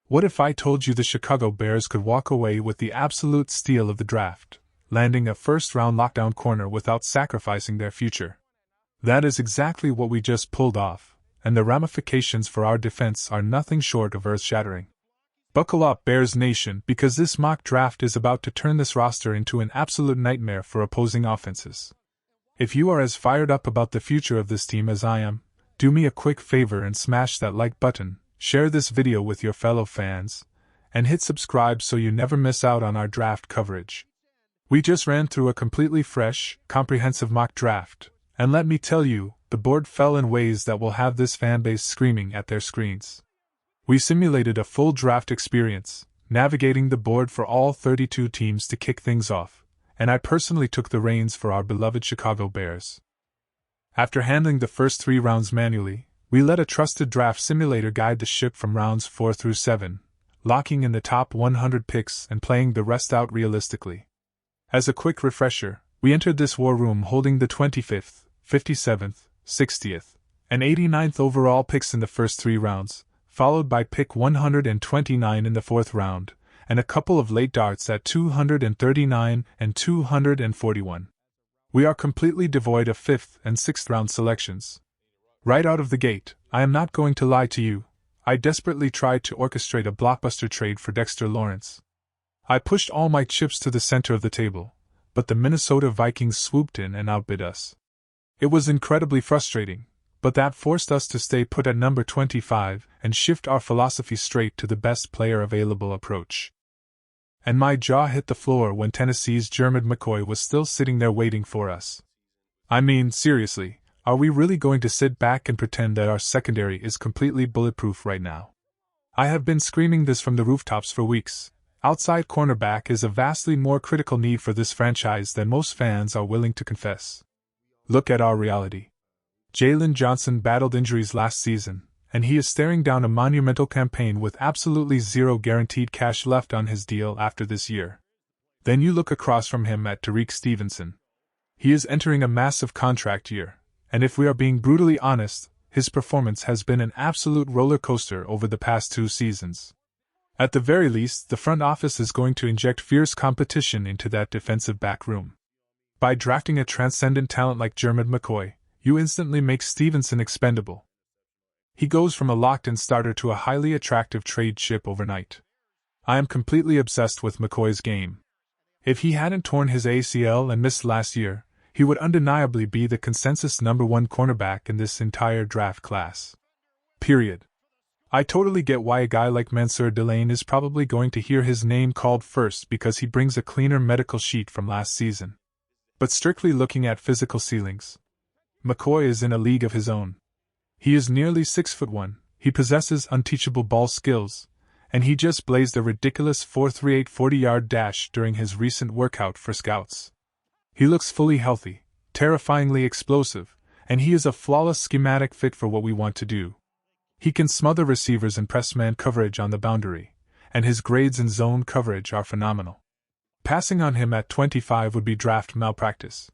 What if I told you the Chicago Bears could walk away with the absolute steal of the draft, landing a first-round lockdown corner without sacrificing their future? That is exactly what we just pulled off, and the ramifications for our defense are nothing short of earth-shattering. Buckle up, Bears Nation, because this mock draft is about to turn this roster into an absolute nightmare for opposing offenses. If you are as fired up about the future of this team as I am, do me a quick favor and smash that like button, share this video with your fellow fans, and hit subscribe so you never miss out on our draft coverage. We just ran through a completely fresh, comprehensive mock draft, and let me tell you, the board fell in ways that will have this fanbase screaming at their screens. We simulated a full draft experience, navigating the board for all 32 teams to kick things off, and I personally took the reins for our beloved Chicago Bears. After handling the first 3 rounds manually, we let a trusted draft simulator guide the ship from rounds 4 through 7, locking in the top 100 picks and playing the rest out realistically. As a quick refresher, we entered this war room holding the 25th, 57th, 60th, and 89th overall picks in the first 3 rounds, followed by pick 129 in the 4th round, and a couple of late darts at 239 and 241. We are completely devoid of 5th and 6th round selections. Right out of the gate, I am not going to lie to you, I desperately tried to orchestrate a blockbuster trade for Dexter Lawrence. I pushed all my chips to the center of the table, but the Minnesota Vikings swooped in and outbid us. It was incredibly frustrating, but that forced us to stay put at number 25 and shift our philosophy straight to the best player available approach. And my jaw hit the floor when Tennessee's Jermod McCoy was still sitting there waiting for us. I mean, seriously, are we really going to sit back and pretend that our secondary is completely bulletproof right now? I have been screaming this from the rooftops for weeks. Outside cornerback is a vastly more critical need for this franchise than most fans are willing to confess. Look at our reality. Jalen Johnson battled injuries last season, and he is staring down a monumental campaign with absolutely zero guaranteed cash left on his deal after this year. Then you look across from him at Tyrique Stevenson. He is entering a massive contract year, and if we are being brutally honest, his performance has been an absolute roller coaster over the past 2 seasons. At the very least, the front office is going to inject fierce competition into that defensive back room. By drafting a transcendent talent like Jermod McCoy, you instantly make Stevenson expendable. He goes from a locked-in starter to a highly attractive trade chip overnight. I am completely obsessed with McCoy's game. If he hadn't torn his ACL and missed last year, he would undeniably be the consensus number 1 cornerback in this entire draft class. Period. I totally get why a guy like Mansour Delane is probably going to hear his name called first because he brings a cleaner medical sheet from last season. But strictly looking at physical ceilings, McCoy is in a league of his own. He is nearly 6'1", he possesses unteachable ball skills, and he just blazed a ridiculous 4.38 40-yard dash during his recent workout for scouts. He looks fully healthy, terrifyingly explosive, and he is a flawless schematic fit for what we want to do. He can smother receivers in press man coverage on the boundary, and his grades in zone coverage are phenomenal. Passing on him at 25 would be draft malpractice.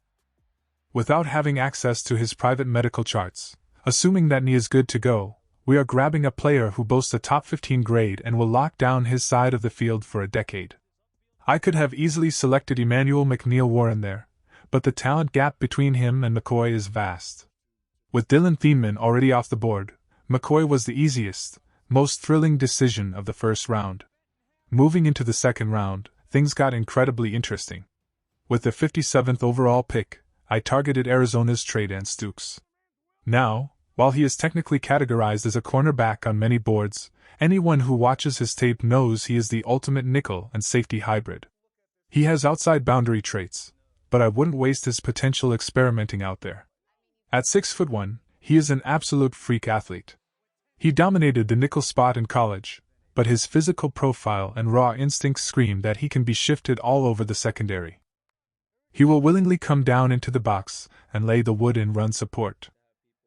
Without having access to his private medical charts, assuming that he is good to go, we are grabbing a player who boasts a top 15 grade and will lock down his side of the field for a decade. I could have easily selected Emmanuel McNeil Warren there, but the talent gap between him and McCoy is vast. With Dylan Thiemann already off the board, McCoy was the easiest, most thrilling decision of the first round. Moving into the second round, things got incredibly interesting. With the 57th overall pick, I targeted Arizona's Tre'Davious Stukes. Now, while he is technically categorized as a cornerback on many boards, anyone who watches his tape knows he is the ultimate nickel and safety hybrid. He has outside boundary traits, but I wouldn't waste his potential experimenting out there. At 6'1", he is an absolute freak athlete. He dominated the nickel spot in college, but his physical profile and raw instincts scream that he can be shifted all over the secondary. He will willingly come down into the box and lay the wood in run support.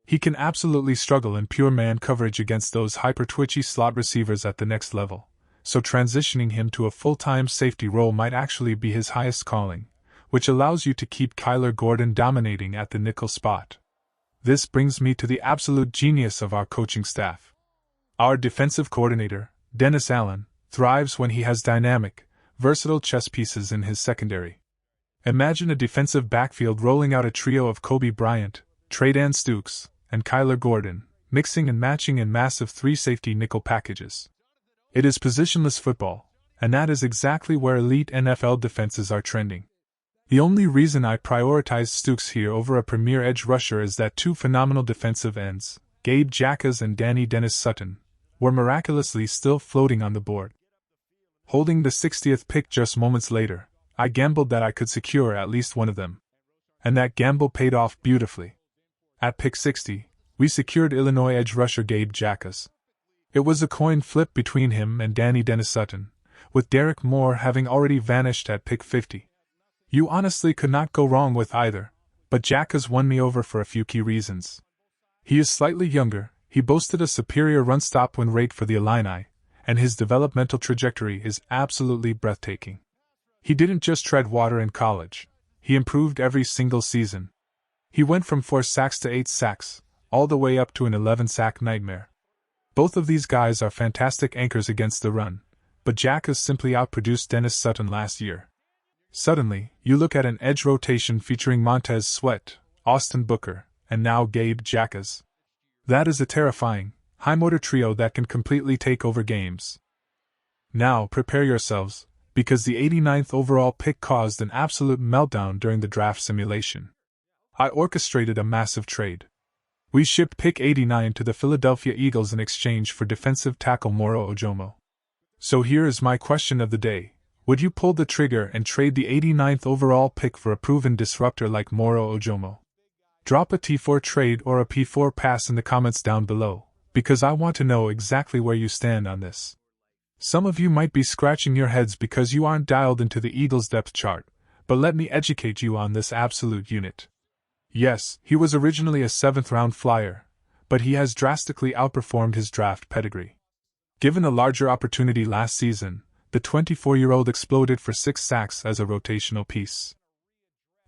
He can absolutely struggle in pure man coverage against those hyper-twitchy slot receivers at the next level, so transitioning him to a full-time safety role might actually be his highest calling, which allows you to keep Kyler Gordon dominating at the nickel spot. This brings me to the absolute genius of our coaching staff. Our defensive coordinator, Dennis Allen, thrives when he has dynamic, versatile chess pieces in his secondary. Imagine a defensive backfield rolling out a trio of Kobe Bryant, Tredan Stukes, and Kyler Gordon, mixing and matching in massive 3-safety nickel packages. It is positionless football, and that is exactly where elite NFL defenses are trending. The only reason I prioritize Stukes here over a premier edge rusher is that two phenomenal defensive ends, Gabe Jacas and Danny Dennis Sutton, were miraculously still floating on the board. Holding the 60th pick just moments later, I gambled that I could secure at least one of them. And that gamble paid off beautifully. At pick 60, we secured Illinois edge rusher Gabe Jacas. It was a coin flip between him and Danny Dennis Sutton, with Derek Moore having already vanished at pick 50. You honestly could not go wrong with either, but Jacas won me over for a few key reasons. He is slightly younger, he boasted a superior run-stop win rate for the Illini, and his developmental trajectory is absolutely breathtaking. He didn't just tread water in college, he improved every single season. He went from 4 sacks to 8 sacks, all the way up to an 11-sack nightmare. Both of these guys are fantastic anchors against the run, but Jacas simply outproduced Dennis Sutton last year. Suddenly, you look at an edge rotation featuring Montez Sweat, Austin Booker, and now Gabe Jacas. That is a terrifying, high-motor trio that can completely take over games. Now, prepare yourselves, because the 89th overall pick caused an absolute meltdown during the draft simulation. I orchestrated a massive trade. We shipped pick 89 to the Philadelphia Eagles in exchange for defensive tackle Moro Ojomo. So here is my question of the day. Would you pull the trigger and trade the 89th overall pick for a proven disruptor like Moro Ojomo? Drop a T4 trade or a P4 pass in the comments down below, because I want to know exactly where you stand on this. Some of you might be scratching your heads because you aren't dialed into the Eagles' depth chart, but let me educate you on this absolute unit. Yes, he was originally a 7th-round flyer, but he has drastically outperformed his draft pedigree. Given a larger opportunity last season, the 24-year-old exploded for 6 sacks as a rotational piece.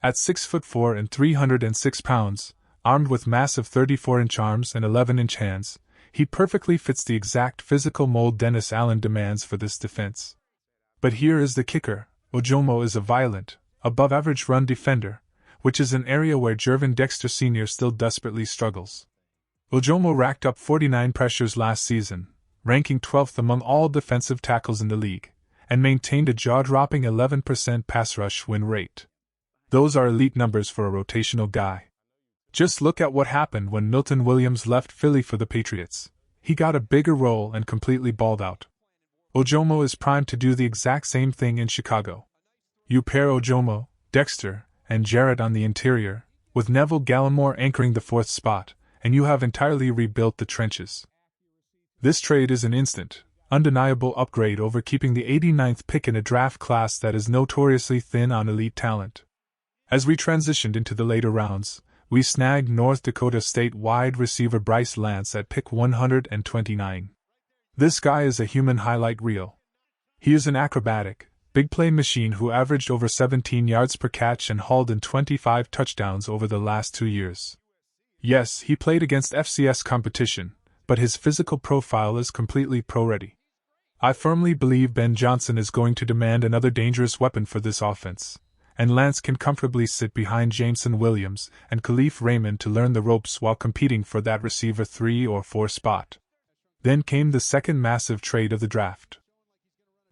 At 6'4" and 306 pounds, armed with massive 34-inch arms and 11-inch hands, he perfectly fits the exact physical mold Dennis Allen demands for this defense. But here is the kicker: Ojomo is a violent, above-average run defender, which is an area where Jervin Dexter Sr. still desperately struggles. Ojomo racked up 49 pressures last season, ranking 12th among all defensive tackles in the league, and maintained a jaw-dropping 11% pass rush win rate. Those are elite numbers for a rotational guy. Just look at what happened when Milton Williams left Philly for the Patriots. He got a bigger role and completely balled out. Ojomo is primed to do the exact same thing in Chicago. You pair Ojomo, Dexter, and Jarrett on the interior, with Neville Gallimore anchoring the 4th spot, and you have entirely rebuilt the trenches. This trade is an instant, undeniable upgrade over keeping the 89th pick in a draft class that is notoriously thin on elite talent. As we transitioned into the later rounds, we snagged North Dakota State wide receiver Bryce at pick 129. This guy is a human highlight reel. He is an acrobatic, big play machine who averaged over 17 yards per catch and hauled in 25 touchdowns over the last 2 years. Yes, he played against FCS competition, but his physical profile is completely pro-ready. I firmly believe Ben Johnson is going to demand another dangerous weapon for this offense, and Lance can comfortably sit behind Jameson Williams and Khalif Raymond to learn the ropes while competing for that receiver 3 or 4 spot. Then came the second massive trade of the draft.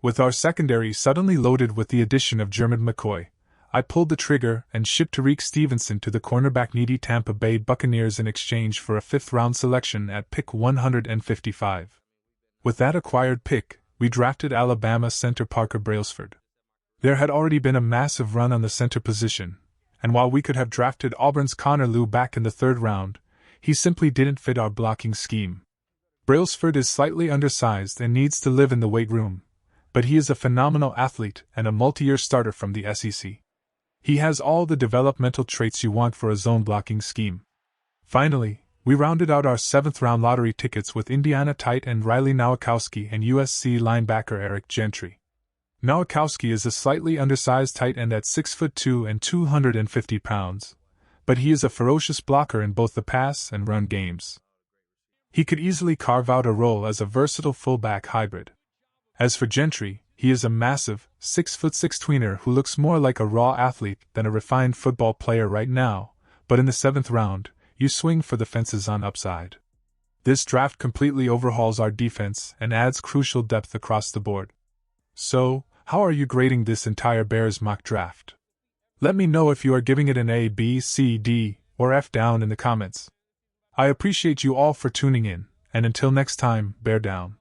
With our secondary suddenly loaded with the addition of Jermod McCoy, I pulled the trigger and shipped Tyrique Stevenson to the cornerback-needy Tampa Bay Buccaneers in exchange for a 5th-round selection at pick 155. With that acquired pick, we drafted Alabama center Parker Brailsford. There had already been a massive run on the center position, and while we could have drafted Auburn's Connor Lew back in the 3rd round, he simply didn't fit our blocking scheme. Brailsford is slightly undersized and needs to live in the weight room, but he is a phenomenal athlete and a multi-year starter from the SEC. He has all the developmental traits you want for a zone blocking scheme. Finally, we rounded out our 7th-round lottery tickets with Indiana tight end Riley Nowakowski and USC linebacker Eric Gentry. Nowakowski is a slightly undersized tight end at 6'2" and 250 pounds, but he is a ferocious blocker in both the pass and run games. He could easily carve out a role as a versatile fullback hybrid. As for Gentry, he is a massive, 6'6" tweener who looks more like a raw athlete than a refined football player right now, but in the 7th round, you swing for the fences on upside. This draft completely overhauls our defense and adds crucial depth across the board. So, how are you grading this entire Bears mock draft? Let me know if you are giving it an A, B, C, D, or F down in the comments. I appreciate you all for tuning in, and until next time, bear down.